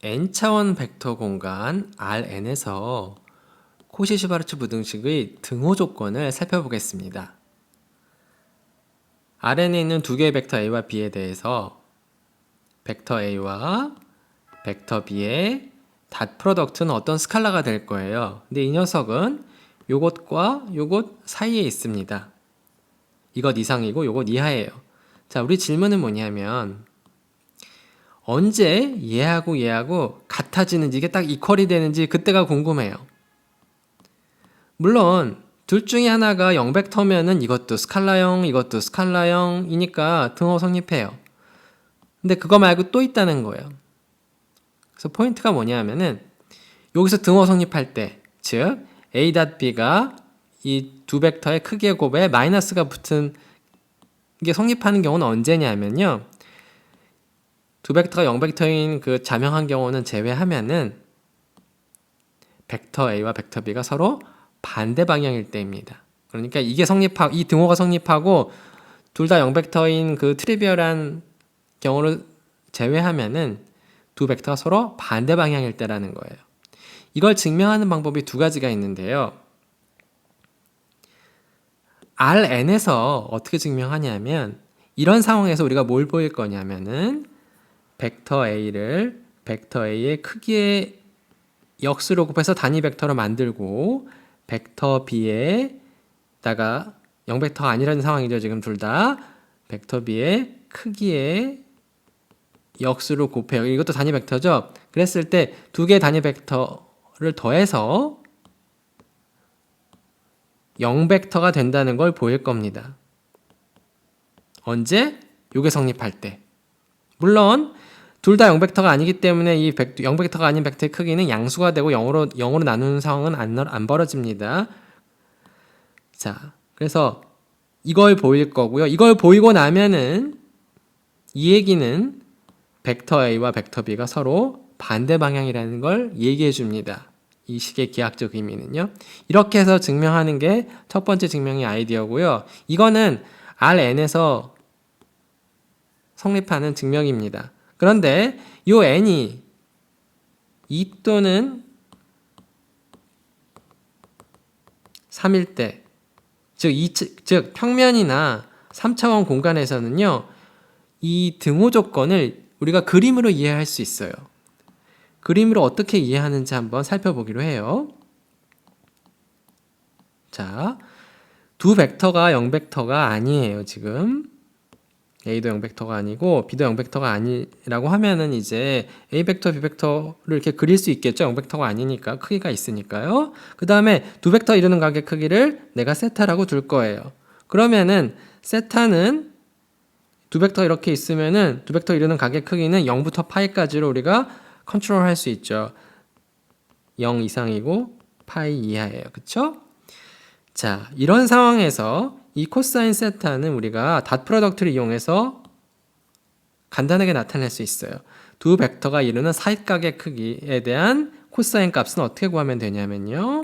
n차원 벡터 공간 Rn에서 코시-슈바르츠 부등식의 등호 조건을 살펴보겠습니다. Rn에 있는 두 개의 벡터 A와 B에 대해서 벡터 A와 벡터 B의 닷 프로덕트는 어떤 스칼라가 될 거예요. 근데 이 녀석은 요것과 요것 사이에 있습니다. 이것 이상이고 요것 이하예요. 자, 우리 질문은 뭐냐면 언제 얘하고 같아지는지, 이게 딱 이퀄이 되는지 그때가 궁금해요. 물론 둘 중에 하나가 0벡터면은 이것도 스칼라형 이것도 스칼라형이니까 등호 성립해요. 근데 그거 말고 또 있다는 거예요. 그래서 포인트가 뭐냐면은 여기서 등호 성립할 때, 즉 a.b가 이 두 벡터의 크기의 곱에 마이너스가 붙은 게 성립하는 경우는 언제냐면요, 두 벡터가 0벡터인 그 자명한 경우는 제외하면은 벡터 A와 벡터 B가 서로 반대 방향일 때입니다. 그러니까 이게 성립하고 이 등호가 성립하고 둘 다 0벡터인 그 트리비얼한 경우를 제외하면은 두 벡터가 서로 반대 방향일 때라는 거예요. 이걸 증명하는 방법이 두 가지가 있는데요. Rn에서 어떻게 증명하냐면 이런 상황에서 우리가 뭘 보일 거냐면은 벡터 A를 벡터 A의 크기의 역수로 곱해서 단위 벡터로 만들고 벡터 B에다가 0벡터가 아니라는 상황이죠. 지금 둘 다 벡터 B의 크기의 역수로 곱해요. 이것도 단위 벡터죠. 그랬을 때 두 개의 단위 벡터를 더해서 0벡터가 된다는 걸 보일 겁니다. 언제? 요게 성립할 때. 물론 둘 다 0벡터가 아니기 때문에 이 0벡터가 아닌 벡터의 크기는 양수가 되고 0으로 나누는 상황은 안 벌어집니다. 자, 그래서 이걸 보일 거고요. 이걸 보이고 나면은 이 얘기는 벡터 A와 벡터 B가 서로 반대 방향이라는 걸 얘기해 줍니다. 이 식의 기하학적 의미는요. 이렇게 해서 증명하는 게 첫 번째 증명의 아이디어고요. 이거는 Rn에서 성립하는 증명입니다. 그런데 이 n이 2 또는 3일 때, 즉 평면이나 3차원 공간에서는요, 이 등호 조건을 우리가 그림으로 이해할 수 있어요. 그림으로 어떻게 이해하는지 한번 살펴보기로 해요. 자, 두 벡터가 0벡터가 아니에요, 지금. A도 0벡터가 아니고 B도 0벡터가 아니라고 하면은 이제 A 벡터, B 벡터를 이렇게 그릴 수 있겠죠. 0벡터가 아니니까 크기가 있으니까요. 그 다음에 두 벡터 이루는 각의 크기를 내가 세타라고 둘 거예요. 그러면은 세타는 두 벡터 이렇게 있으면은 두 벡터 이루는 각의 크기는 0부터 파이까지로 우리가 컨트롤 할 수 있죠. 0 이상이고 파이 이하예요. 그쵸? 자, 이런 상황에서 이 코사인 세타는 우리가 닷 프로덕트를 이용해서 간단하게 나타낼 수 있어요. 두 벡터가 이루는 사이각의 크기에 대한 코사인 값은 어떻게 구하면 되냐면요.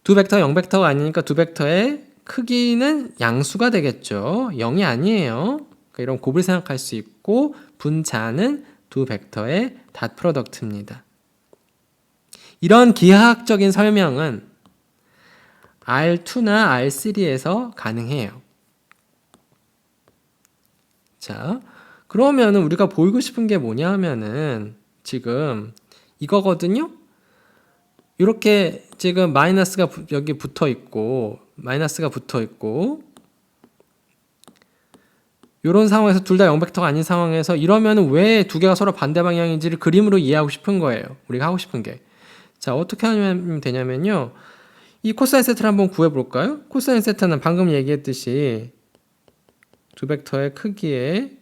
두 벡터 0벡터가 아니니까 두 벡터의 크기는 양수가 되겠죠. 0이 아니에요. 그러니까 이런 곱을 생각할 수 있고 분자는 두 벡터의 닷 프로덕트입니다. 이런 기하학적인 설명은 R2나 R3에서 가능해요. 자, 그러면 우리가 보이고 싶은 게 뭐냐 하면은 지금 이거거든요. 이렇게 지금 마이너스가 여기 붙어 있고 마이너스가 붙어 있고 이런 상황에서 둘 다 0벡터가 아닌 상황에서 이러면은 왜 두 개가 서로 반대 방향인지를 그림으로 이해하고 싶은 거예요. 우리가 하고 싶은 게. 자, 어떻게 하면 되냐면요. 이 코사인 세타를 한번 구해볼까요? 코사인 세타는 방금 얘기했듯이 두 벡터의 크기에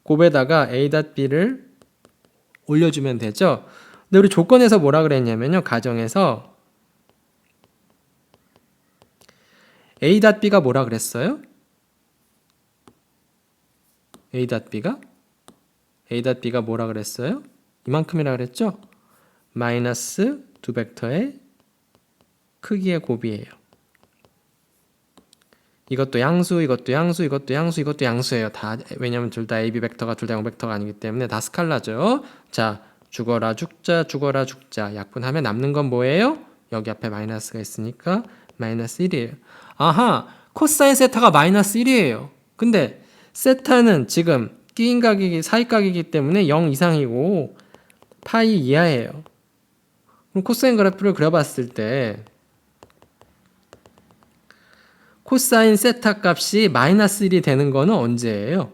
곱에다가 a.b를 올려주면 되죠. 근데 우리 조건에서 뭐라 그랬냐면요. 가정에서 a.b가 뭐라 그랬어요? a.b가 뭐라 그랬어요? 이만큼이라 그랬죠? 마이너스 두 벡터의 크기의 곱이에요. 이것도 양수, 이것도 양수, 이것도 양수, 이것도 양수예요. 다 왜냐면 둘 다 AB 벡터가 둘 다 0벡터가 아니기 때문에 다 스칼라죠. 자, 죽어라 죽자, 죽어라 죽자. 약분하면 남는 건 뭐예요? 여기 앞에 마이너스가 있으니까 마이너스 1이에요. 아하, 코사인 세타가 마이너스 1이에요. 근데 세타는 지금 끼인 각이기 사익각이기 때문에 0 이상이고 파이 이하예요. 그럼 코사인 그래프를 그려봤을 때 코사인 세타 값이 마이너스 1이 되는 거는 언제예요?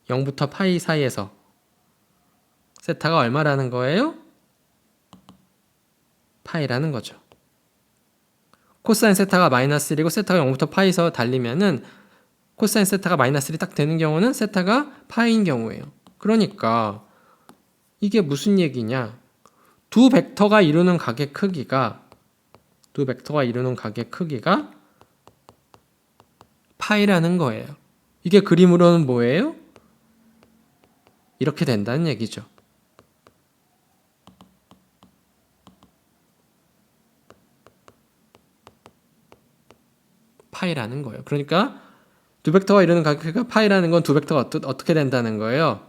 0부터 파이 사이에서 세타가 얼마라는 거예요? 파이라는 거죠. 코사인 세타가 마이너스 1이고 세타가 0부터 파이에서 달리면은 코사인 세타가 마이너스 1이 딱 되는 경우는 세타가 파이인 경우예요. 그러니까 이게 무슨 얘기냐? 두 벡터가 이루는 각의 크기가 파이라는 거예요. 이게 그림으로는 뭐예요? 이렇게 된다는 얘기죠. 파이라는 거예요. 그러니까 두 벡터가 이루는 각의 크기가 파이라는 건 두 벡터가 어떻게 된다는 거예요?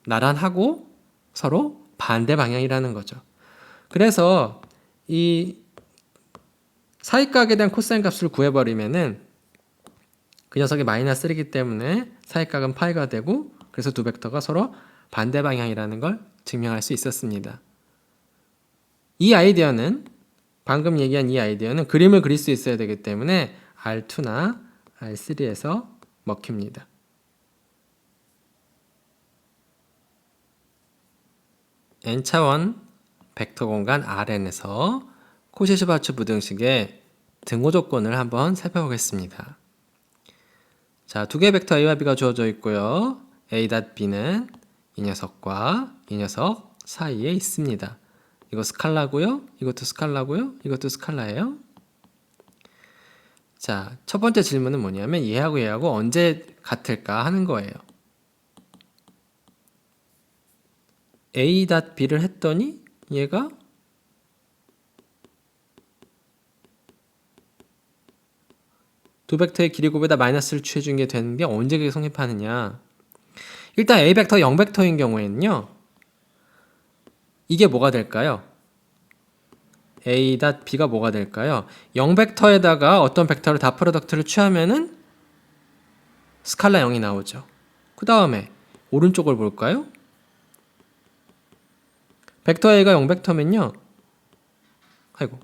나란하고 서로 반대 방향이라는 거죠. 그래서 이 사익각에 대한 코사인 값을 구해버리면은 그 녀석이 마이너스 1이기 때문에 사익각은 파이가 되고 그래서 두 벡터가 서로 반대 방향이라는 걸 증명할 수 있었습니다. 이 아이디어는 방금 얘기한 이 아이디어는 그림을 그릴 수 있어야 되기 때문에 R2나 R3에서 먹힙니다. n차원 벡터 공간 Rn에서 코시-슈바츠 부등식의 등호 조건을 한번 살펴보겠습니다. 자, 두 개의 벡터 A와 B가 주어져 있고요. A.B는 이 녀석과 이 녀석 사이에 있습니다. 이거 스칼라고요. 이것도 스칼라고요. 이것도 스칼라예요. 자, 첫 번째 질문은 뭐냐면 얘하고 언제 같을까 하는 거예요. A.B를 했더니 얘가 두 벡터의 길이 곱에다 마이너스를 취해준 게 되는 게 언제 그게 성립하느냐. 일단 A 벡터 0벡터인 경우에는요. 이게 뭐가 될까요? A.B가 뭐가 될까요? 0벡터에다가 어떤 벡터를 다 프로덕트를 취하면은 스칼라 0이 나오죠. 그 다음에 오른쪽을 볼까요? 벡터 A가 0벡터면요. 아이고.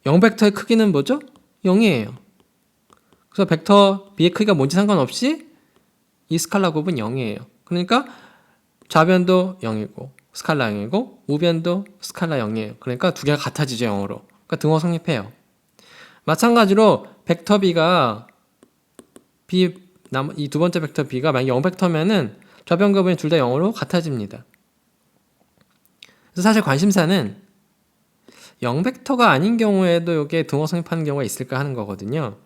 0벡터의 크기는 뭐죠? 0이에요. 그래서 벡터 B의 크기가 뭔지 상관없이 이 스칼라 곱은 0이에요. 그러니까 좌변도 0이고 스칼라 0이고 우변도 스칼라 0이에요. 그러니까 두 개가 같아지죠, 0으로. 그러니까 등호 성립해요. 마찬가지로 벡터 B가 이 두 번째 벡터 B가 만약 0벡터면은 좌변 곱은 둘 다 0으로 같아집니다. 그래서 사실 관심사는 0벡터가 아닌 경우에도 이게 등호 성립하는 경우가 있을까 하는 거거든요.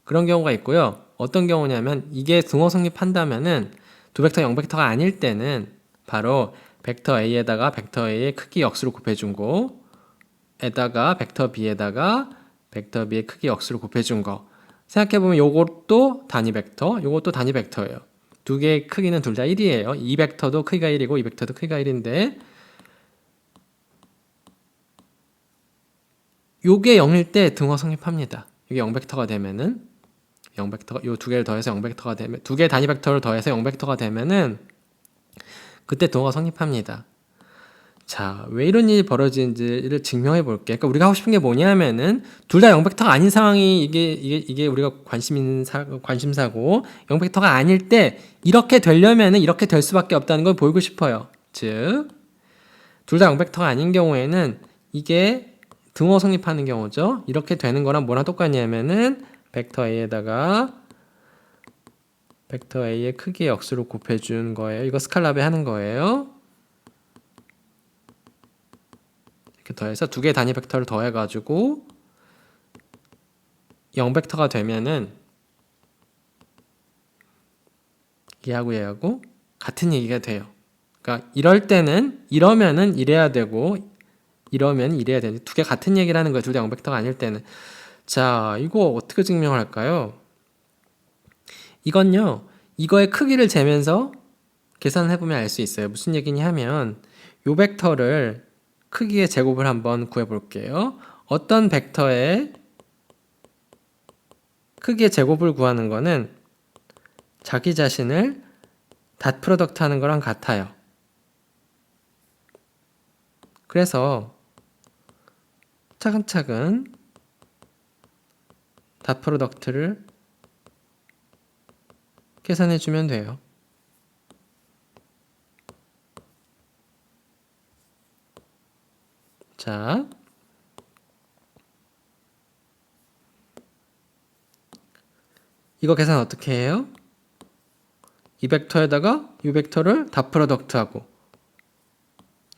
그런 경우가 있고요. 어떤 경우냐면 이게 등호 성립한다면은 두 벡터 0벡터가 아닐 때는 바로 벡터 A에다가 벡터 A의 크기 역수를 곱해준 거 에다가 벡터 B에다가 벡터 B의 크기 역수를 곱해준 거 생각해보면 요것도 단위 벡터, 요것도 단위 벡터예요. 두 개의 크기는 둘 다 1이에요. 이 벡터도 크기가 1이고 이 벡터도 크기가 1인데 요게 0일 때 등호 성립합니다. 이게 0벡터가 되면은 0벡터 요 두 개를 더해서 0벡터가 되면 두 개의 단위 벡터를 더해서 0벡터가 되면은 그때 등호가 성립합니다. 자, 왜 이런 일이 벌어지는지를 증명해 볼게요. 그러니까 우리가 하고 싶은 게 뭐냐면은 둘 다 0벡터가 아닌 상황이 이게 우리가 관심사고 0벡터가 아닐 때 이렇게 되려면은 이렇게 될 수밖에 없다는 걸 보이고 싶어요. 즉, 둘 다 0벡터가 아닌 경우에는 이게 등호 성립하는 경우죠. 이렇게 되는 거랑 뭐랑 똑같냐면은 벡터 A에다가 벡터 A의 크기의 역수를 곱해준 거예요. 이거 스칼라배 하는 거예요. 이렇게 더해서 두 개의 단위 벡터를 더해가지고 0벡터가 되면은 얘하고 얘하고 같은 얘기가 돼요. 그러니까 이럴 때는 이러면은 이래야 되고 이러면 이래야 되는데 두 개 같은 얘기를 하는 거예요. 둘 다 0벡터가 아닐 때는. 자, 이거 어떻게 증명할까요? 이건요. 이거의 크기를 재면서 계산을 해보면 알 수 있어요. 무슨 얘기냐 하면 요 벡터를 크기의 제곱을 한번 구해볼게요. 어떤 벡터의 크기의 제곱을 구하는 거는 자기 자신을 닷 프로덕트 하는 거랑 같아요. 그래서 차근차근 닷 프로덕트를 계산해 주면 돼요. 자, 이거 계산 어떻게 해요? 이 벡터에다가 이 벡터를 닷 프로덕트 하고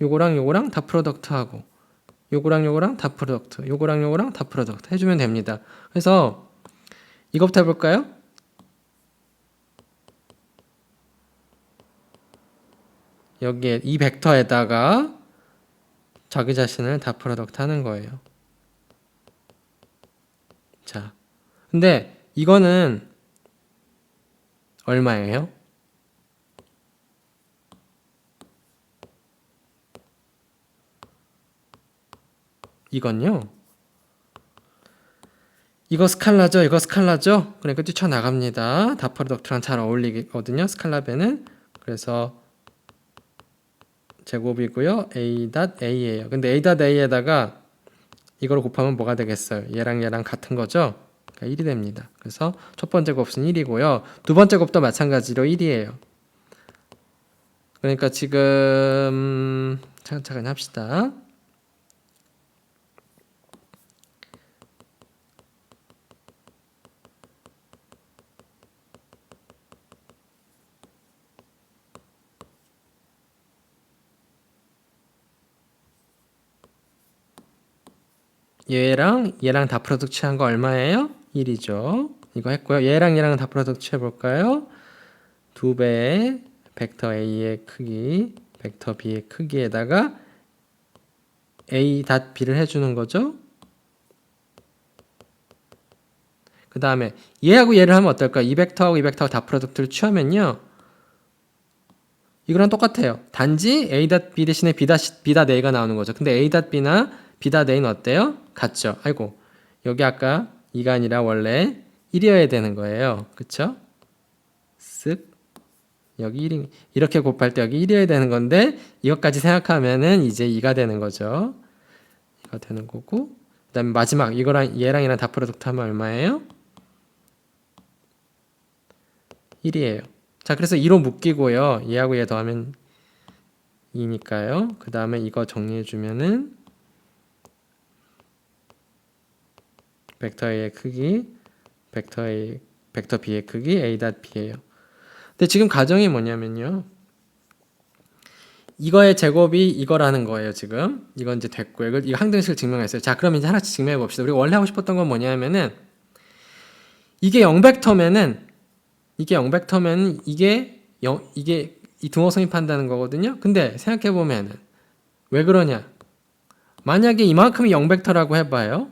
요거랑 요거랑 닷 프로덕트 하고 요거랑 요거랑 닷 프로덕트 요거랑 요거랑 닷 프로덕트 해주면 됩니다. 그래서 이거부터 해볼까요? 여기에 이 벡터에다가 자기 자신을 닷 프로덕트 하는 거예요. 자, 근데 이거는 얼마예요? 이건요. 이거 스칼라죠? 이거 스칼라죠? 그러니까 뛰쳐나갑니다. 닷 프로덕트랑 잘 어울리거든요. 스칼라배는. 그래서 제곱이고요. A.A예요. 근데 A.A에다가 이걸 곱하면 뭐가 되겠어요? 얘랑 얘랑 같은 거죠? 그러니까 1이 됩니다. 그래서 첫 번째 곱은 1이고요. 두 번째 곱도 마찬가지로 1이에요. 그러니까 지금 차근차근 합시다. 얘랑 얘랑 다 프로덕트 취한 거 얼마예요? 1이죠. 이거 했고요. 얘랑 얘랑 다 프로덕트 취해볼까요? 2배의 벡터 A의 크기, 벡터 B의 크기에다가 A 닷 B를 해주는 거죠. 그 다음에 얘하고 얘를 하면 어떨까요? 이 벡터하고 이 벡터하고 다 프로덕트를 취하면요. 이거랑 똑같아요. 단지 A 닷 B 대신에 B 닷 A가 나오는 거죠. 근데 A 닷 B나 B 닷 A는 어때요? 같죠? 아이고, 여기 아까 2가 아니라 원래 1이어야 되는 거예요. 그쵸? 쓱. 여기 1이, 이렇게 곱할 때 여기 1이어야 되는 건데, 이것까지 생각하면은 이제 2가 되는 거죠. 2가 되는 거고, 그 다음에 마지막, 이거랑 얘랑 다 프로덕트 하면 얼마예요? 1이에요. 자, 그래서 2로 묶이고요. 얘하고 얘 더하면 2니까요. 그 다음에 이거 정리해주면은, 벡터 A의 크기, 벡터 B의 크기, A 닷 B예요. 근데 지금 가정이 뭐냐면요. 이거의 제곱이 이거라는 거예요, 지금. 이건 이제 됐고요. 이거 항등식을 증명했어요. 자, 그럼 이제 하나씩 증명해 봅시다. 우리가 원래 하고 싶었던 건 뭐냐면은, 이게 0벡터면은, 이게 이 등호 성립한다는 거거든요. 근데 생각해 보면은, 왜 그러냐? 만약에 이만큼이 0벡터라고 해봐요.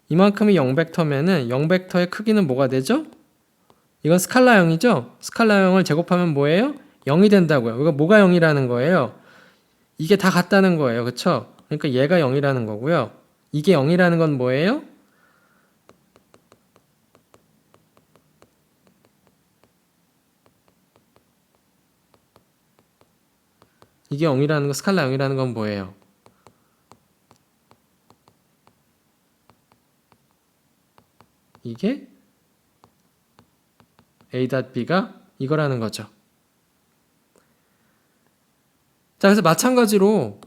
이만큼이 0벡터면은, 0벡터의 크기는 뭐가 되죠? 이건 스칼라 0이죠? 스칼라 0을 제곱하면 뭐예요? 0이 된다고요. 이거 뭐가 0이라는 거예요? 이게 다 같다는 거예요. 그쵸? 그러니까 얘가 0이라는 거고요. 이게 0이라는 건 뭐예요? 이게 0이라는 거, 스칼라 0이라는 건 뭐예요? 이게 A.B가 이거라는 거죠. 자, 그래서 마찬가지로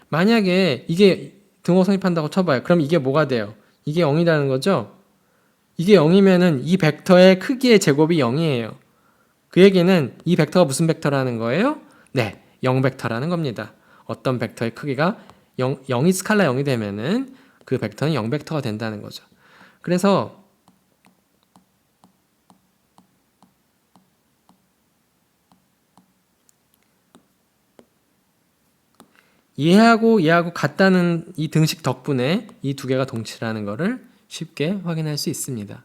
만약에 이게 등호 성립한다고 쳐봐요. 그럼 이게 뭐가 돼요? 이게 0이라는 거죠? 이게 0이면은 이 벡터의 크기의 제곱이 0이에요. 그 얘기는 이 벡터가 무슨 벡터라는 거예요? 네, 0벡터라는 겁니다. 어떤 벡터의 크기가 0이 스칼라 0이 되면은 그 벡터는 0벡터가 된다는 거죠. 그래서 얘하고 같다는 이 등식 덕분에 이 두 개가 동치라는 것을 쉽게 확인할 수 있습니다.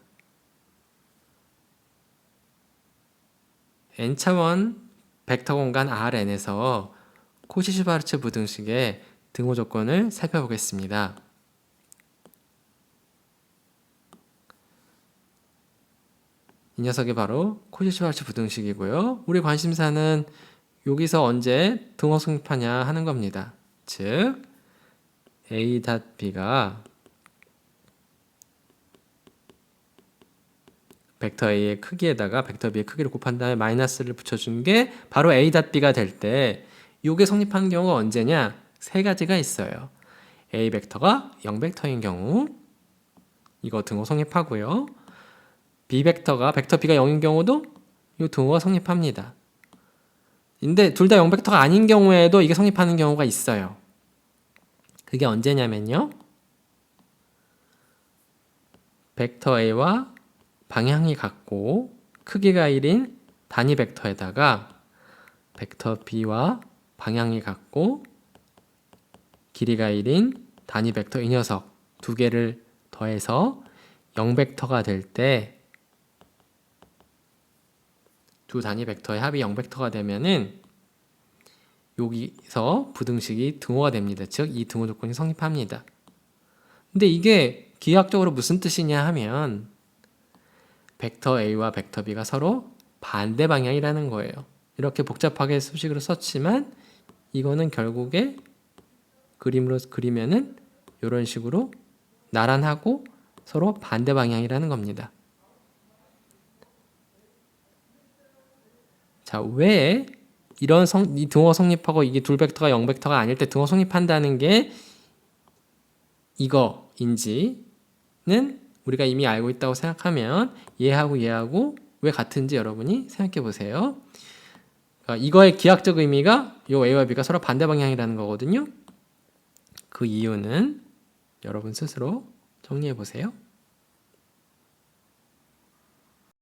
n차원 벡터 공간 Rn에서 코시-슈바르츠 부등식의 등호 조건을 살펴보겠습니다. 이 녀석이 바로 코시-슈바르츠 부등식이고요. 우리 관심사는 여기서 언제 등호 성립하냐 하는 겁니다. 즉 a.b가 벡터 a의 크기에다가 벡터 b의 크기를 곱한 다음에 마이너스를 붙여준 게 바로 a.b가 될 때 이게 성립하는 경우가 언제냐? 세 가지가 있어요. a 벡터가 0벡터인 경우 이거 등호 성립하고요. b 벡터가 벡터 b가 0인 경우도 이 등호가 성립합니다. 근데 둘 다 0벡터가 아닌 경우에도 이게 성립하는 경우가 있어요. 그게 언제냐면요. 벡터 a와 방향이 같고 크기가 1인 단위 벡터에다가 벡터 b와 방향이 같고 길이가 1인 단위 벡터 이 녀석 두 개를 더해서 0벡터가 될 때 두 단위 벡터의 합이 0벡터가 되면은 여기서 부등식이 등호가 됩니다. 즉 이 등호 조건이 성립합니다. 근데 이게 기하학적으로 무슨 뜻이냐 하면 벡터 a와 벡터 b가 서로 반대 방향이라는 거예요. 이렇게 복잡하게 수식으로 썼지만 이거는 결국에 그림으로 그리면은 이런 식으로 나란하고 서로 반대 방향이라는 겁니다. 자, 왜 이런 이 등호 성립하고 이게 둘 벡터가 0벡터가 아닐 때 등호 성립한다는 게 이거인지는 우리가 이미 알고 있다고 생각하면 얘하고 왜 같은지 여러분이 생각해 보세요. 이거의 기하학적 의미가 이 a와 b가 서로 반대 방향이라는 거거든요. 그 이유는 여러분 스스로 정리해 보세요.